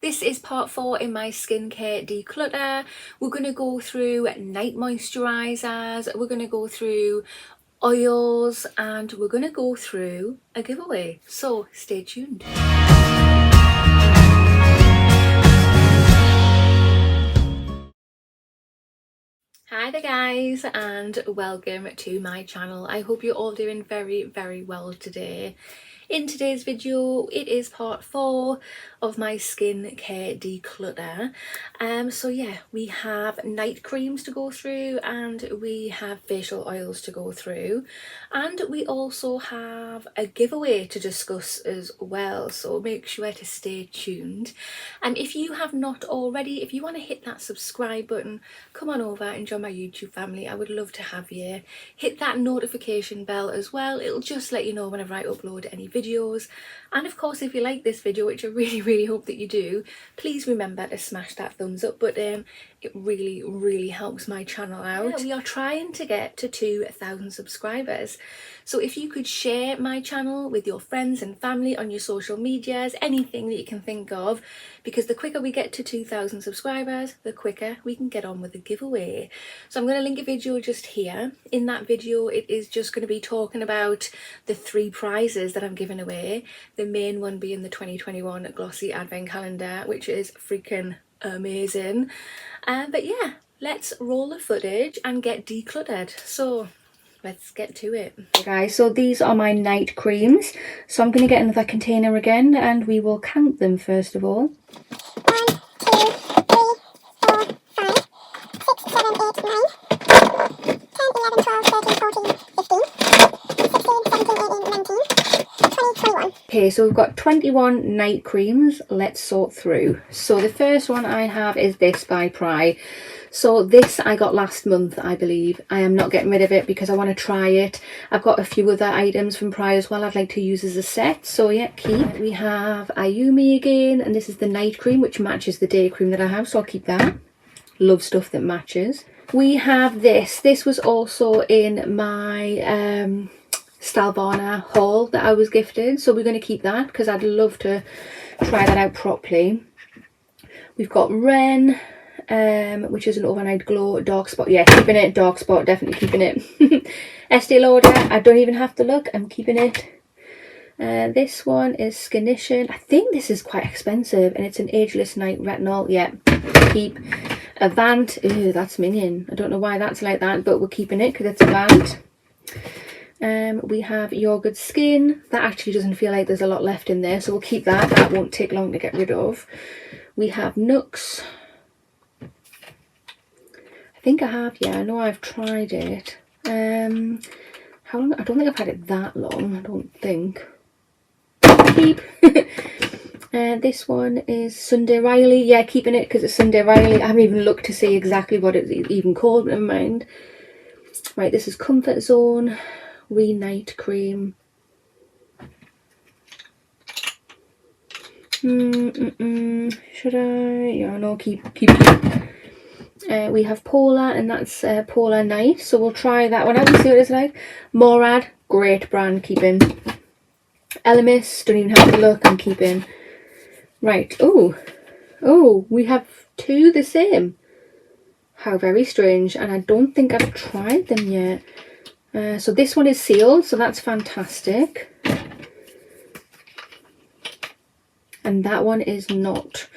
This is part 4 in my skincare declutter. We're going to go through night moisturisers, we're going to go through oils, and we're going to go through a giveaway. So stay tuned. Hi there guys, and welcome to my channel. I hope you're all doing very well today. In today's video, it is part 4 of my skincare declutter. So yeah, we have night creams to go through, and we have facial oils to go through, and we also have a giveaway to discuss as well, so make sure to stay tuned. And if you have not already, if you want to hit that subscribe button, come on over and join my YouTube family. I would love to have you. Hit that notification bell as well, it'll just let you know whenever I upload any videos. And of course, if you like this video, which I really hope that you do, please remember to smash that thumbs up button. It really helps my channel out. Yeah, we are trying to get to 2,000 subscribers, so if you could share my channel with your friends and family on your social medias, anything that you can think of, because the quicker we get to 2,000 subscribers, the quicker we can get on with the giveaway. So I'm going to link a video just here. In that video, it is just going to be talking about the 3 prizes that I'm giving away, the main one being the 2021 Glossy Advent Calendar, which is freaking amazing. But yeah, let's roll the footage and get decluttered. So let's get to it. Okay guys, so these are my night creams. So I'm going to get another container again and we will count them first of all. 1, 2, 3, 4, 5, 6, 7, 8, 9, 10, 11, 12, 13, 14, 15, 16, 17, 18, 19, 20, 21. Okay, so we've got 21 night creams. Let's sort through. So the first one I have is this by Pry. So this I got last month, I believe. I am not getting rid of it because I want to try it. I've got a few other items from Pry as well I'd like to use as a set. So yeah, keep. We have Ayumi again, and this is the night cream, which matches the day cream that I have, so I'll keep that. Love stuff that matches. We have this. This was also in my Stalvana haul that I was gifted, so we're going to keep that because I'd love to try that out properly. We've got Ren, which is an overnight glow dark spot. Yeah, keeping it. Dark spot, definitely keeping it. Estee Lauder, I don't even have to look, I'm keeping it. This one is Skinition. I think this is quite expensive, and it's an Ageless Night Retinol. Yeah, keep. Avant, ew, that's minging. I don't know why that's like that, but we're keeping it because it's Avant. We have Your Good Skin. That actually doesn't feel like there's a lot left in there, so we'll keep that. That won't take long to get rid of. We have Nux. I think I have, yeah, I know I've tried it. How long? I don't think I've had it that long, I don't think. Keep. This one is Sunday Riley. Yeah, keeping it because it's Sunday Riley. I haven't even looked to see exactly what it's even called, but never mind. Right, this is Comfort Zone Re-Night Cream. Should I? Yeah, no, keep. We have Polar, and that's Polar Night, so we'll try that one out and see what it's like. Morad, great brand, keeping. Alchemist, don't even have to look, I'm keeping. Right, oh, we have 2 the same. How very strange, and I don't think I've tried them yet. So this one is sealed, so that's fantastic. And that one is not.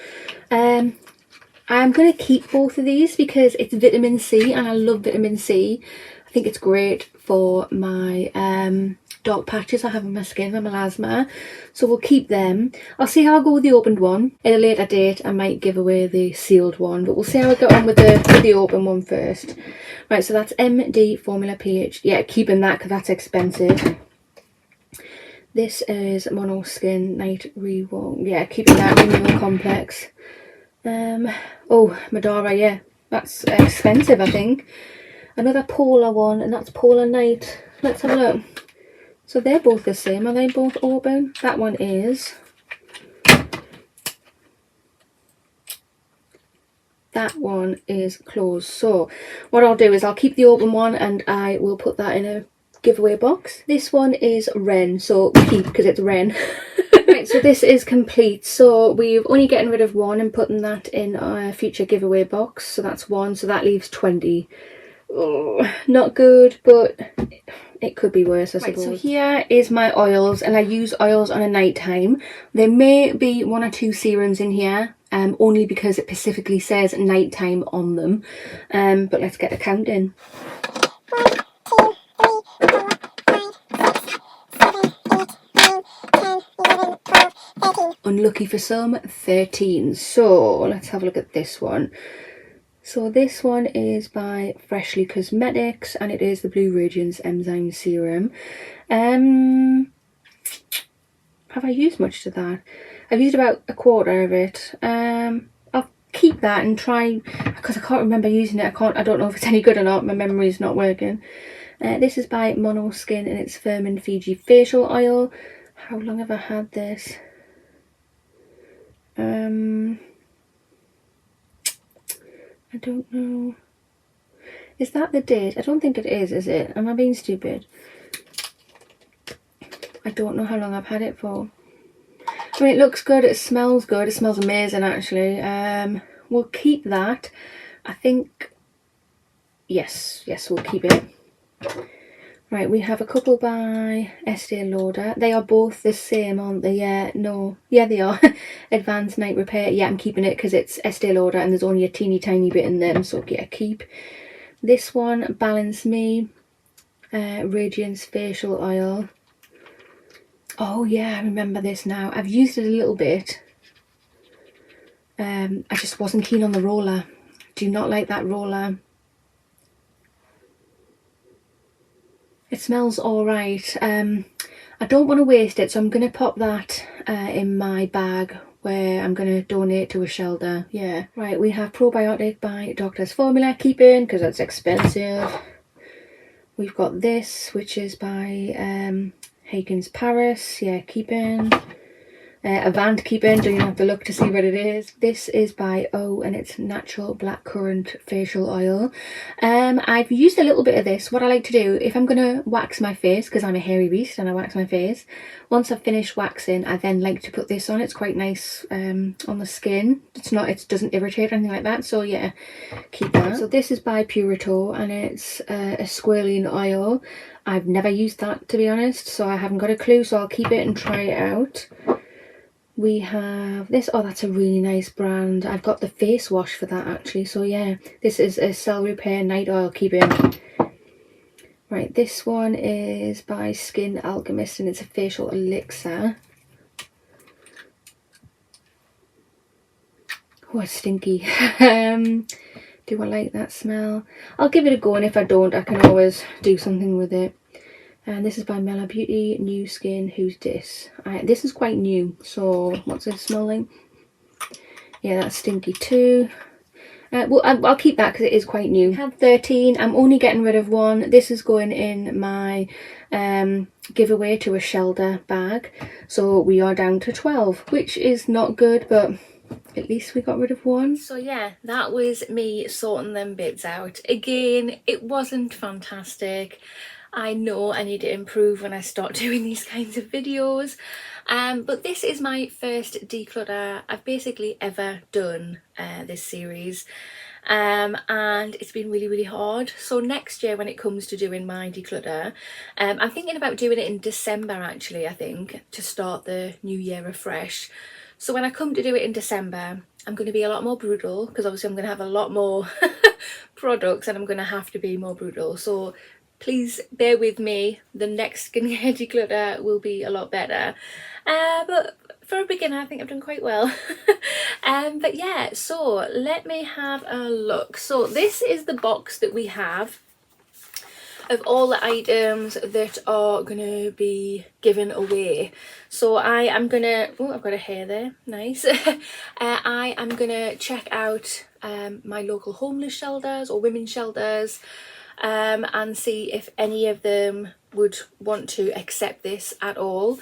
I'm going to keep both of these because it's vitamin C, and I love vitamin C. I think it's great for my dark patches I have on my skin, my melasma, so we'll keep them. I'll see how I go with the opened one. At a later date I might give away the sealed one, but we'll see how I get on with the open one first. Right, so that's MD Formula pH. Yeah, keeping that because that's expensive. This is Mono Skin Night Rewarm. Yeah, keeping that. Renewal Complex. Oh, Madara, yeah, that's expensive, I think. Another Polar one, and that's Polar Night. Let's have a look. So they're both the same. Are they both open? That one is. That one is closed. So what I'll do is I'll keep the open one and I will put that in a giveaway box. This one is Ren, so keep because it's Ren. Right, so this is complete. So we've only getting rid of one and putting that in our future giveaway box. So that's one, so that leaves 20. Oh, not good, but it could be worse, I suppose. So here is my oils, and I use oils on a night time. There may be 1 or 2 serums in here, only because it specifically says nighttime on them. But let's get a count in. 1, 2, 3, 4, 5, 6, 7, 8, 9, 10, 11, 12, 13. Unlucky for some, 13. So let's have a look at this one. So this one is by Freshly Cosmetics, and it is the Blue Radiance Enzyme Serum. Have I used much to that? I've used about a quarter of it. I'll keep that and try, because I can't remember using it. I don't know if it's any good or not. My memory's not working. This is by Mono Skin, and it's Firmin Fiji Facial Oil. How long have I had this? I don't know. Is that the date? I don't think it is it? Am I being stupid? I don't know how long I've had it for. I mean, it looks good, it smells good, it smells amazing actually. We'll keep that. I think, yes, we'll keep it. Right, we have a couple by Estee Lauder. They are both the same, aren't they? Yeah, no. Yeah, they are. Advanced Night Repair. Yeah, I'm keeping it because it's Estee Lauder and there's only a teeny tiny bit in them. So, yeah, keep. This one, Balance Me. Radiance Facial Oil. Oh, yeah, I remember this now. I've used it a little bit. I just wasn't keen on the roller. Do not like that roller. It smells alright. I don't want to waste it, so I'm going to pop that in my bag where I'm going to donate to a shelter. Yeah. Right, we have Probiotic by Doctor's Formula. Keeping, because that's expensive. We've got this, which is by Haken's Paris. Yeah, keeping. Avant keeping, don't even have to look to see what it is. This is by O, and it's Natural Blackcurrant Facial Oil. I've used a little bit of this. What I like to do, if I'm going to wax my face, because I'm a hairy beast and I wax my face, once I've finished waxing, I then like to put this on. It's quite nice on the skin. It doesn't irritate or anything like that, so yeah, keep that. So this is by Purito, and it's a squalene oil. I've never used that, to be honest, so I haven't got a clue, so I'll keep it and try it out. We have this. Oh, that's a really nice brand. I've got the face wash for that actually. So yeah, this is a Cell Repair Night Oil Keeping. Right, this one is by Skin Alchemist, and it's a facial elixir. Oh, it's stinky. Do I like that smell? I'll give it a go, and if I don't, I can always do something with it. And this is by Mela Beauty, New Skin, Who's This? This is quite new, so what's it smelling? Yeah, that's stinky too. Well, I'll keep that because it is quite new. I have 13. I'm only getting rid of one. This is going in my giveaway to a shelter bag. So we are down to 12, which is not good, but at least we got rid of one. So yeah, that was me sorting them bits out. Again, it wasn't fantastic. I know I need to improve when I start doing these kinds of videos, but this is my first declutter I've basically ever done this series, and it's been really hard. So next year when it comes to doing my declutter, I'm thinking about doing it in December actually, I think, to start the new year afresh. So when I come to do it in December, I'm going to be a lot more brutal, because obviously I'm going to have a lot more products and I'm going to have to be more brutal. So please bear with me, the next skincare declutter will be a lot better. But for a beginner, I think I've done quite well. But yeah, so let me have a look. So this is the box that we have of all the items that are going to be given away. So I am going to, oh, I've got a hair there, nice. I am going to check out my local homeless shelters or women's shelters, and see if any of them would want to accept this at all.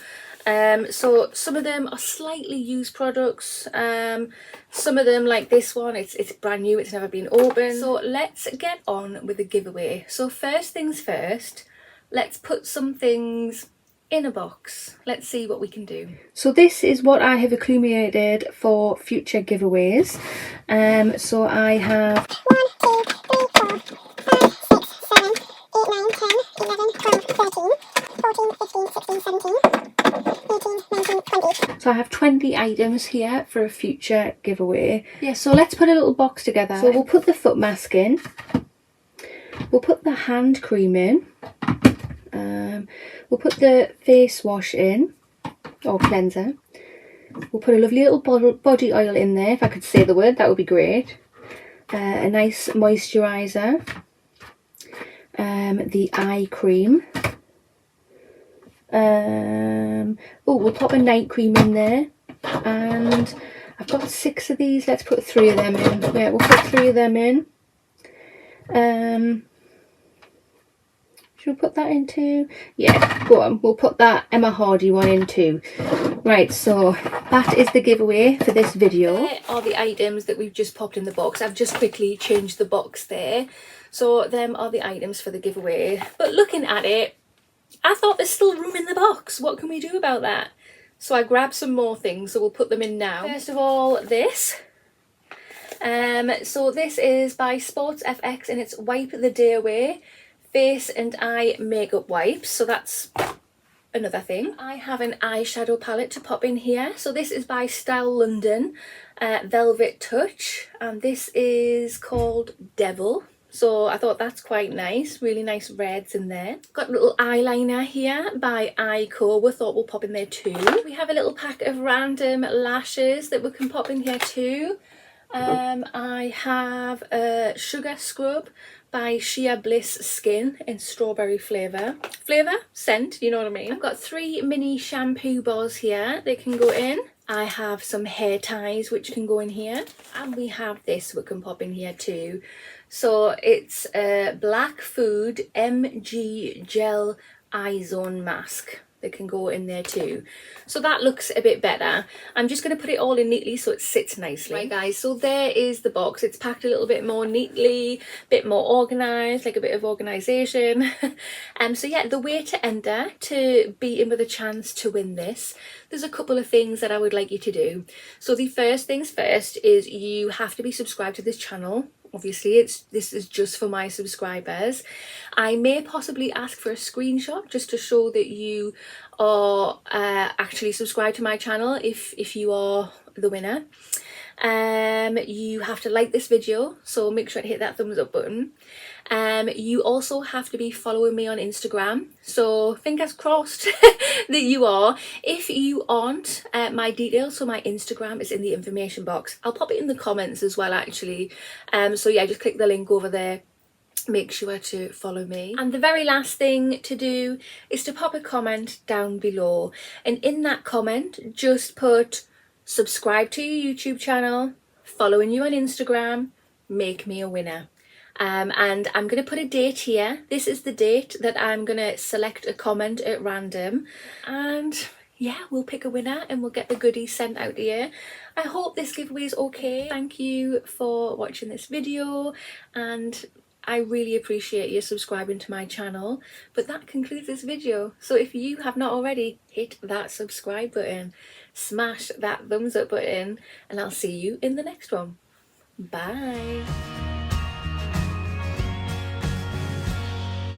So some of them are slightly used products, some of them, like this one, it's brand new, it's never been opened. So let's get on with the giveaway. So first things first, let's put some things in a box. Let's see what we can do. So this is what I have accumulated for future giveaways. So I have 1, 2, 3, 4, 5, 6, 7, 8, 9, 10, 11, 12, 13, 14, 15, 16, 17, 18, 19, 20. So I have 20 items here for a future giveaway. Yeah, so let's put a little box together. So we'll put the foot mask in. We'll put the hand cream in. We'll put the face wash in, or cleanser. We'll put a lovely little body oil in there. If I could say the word, that would be great. A nice moisturiser. The eye cream. We'll pop a night cream in there. And I've got 6 of these. Let's put 3 of them in. Yeah, we'll put 3 of them in. Should we put that in too? Yeah, go on. We'll put that Emma Hardy one in too. Right, so that is the giveaway for this video. There are the items that we've just popped in the box. I've just quickly changed the box there. So them are the items for the giveaway. But looking at it, I thought there's still room in the box. What can we do about that? So I grabbed some more things, so we'll put them in now. First of all, this. So this is by Sports FX and it's Wipe the Day Away face and eye makeup wipes. So that's another thing. I have an eyeshadow palette to pop in here. So this is by Style London, Velvet Touch, and this is called Devil. So I thought that's quite nice, really nice reds in there. Got a little eyeliner here by Ico, we thought we'll pop in there too. We have a little pack of random lashes that we can pop in here too. I have a sugar scrub by Shea Bliss Skin in strawberry flavour. Scent, you know what I mean. I've got 3 mini shampoo bars here, they can go in. I have some hair ties which can go in here. And we have this which can pop in here too. So it's a Black Food MG Gel Eye Zone Mask. They can go in there too. So that looks a bit better. I'm just going to put it all in neatly so it sits nicely. Right guys, so there is the box. It's packed a little bit more neatly, a bit more organised, like a bit of organisation. So yeah, the way to enter to be in with a chance to win this, there's a couple of things that I would like you to do. So the first things first is you have to be subscribed to this channel. Obviously this is just for my subscribers. I may possibly ask for a screenshot just to show that you are actually subscribed to my channel if you are the winner. You have to like this video, so make sure to hit that thumbs up button. You also have to be following me on Instagram, so fingers crossed that you are. If you aren't, my details, so my Instagram is in the information box. I'll pop it in the comments as well actually. So yeah, just click the link over there. Make sure to follow me. And the very last thing to do is to pop a comment down below, and in that comment just put subscribe to your YouTube channel, following you on Instagram, make me a winner. And I'm going to put a date here. This is the date that I'm going to select a comment at random, and yeah, we'll pick a winner and we'll get the goodies sent out to you. I hope this giveaway is okay. Thank you for watching this video, and I really appreciate you subscribing to my channel. But that concludes this video. So if you have not already, hit that subscribe button, smash that thumbs up button, and I'll see you in the next one. Bye.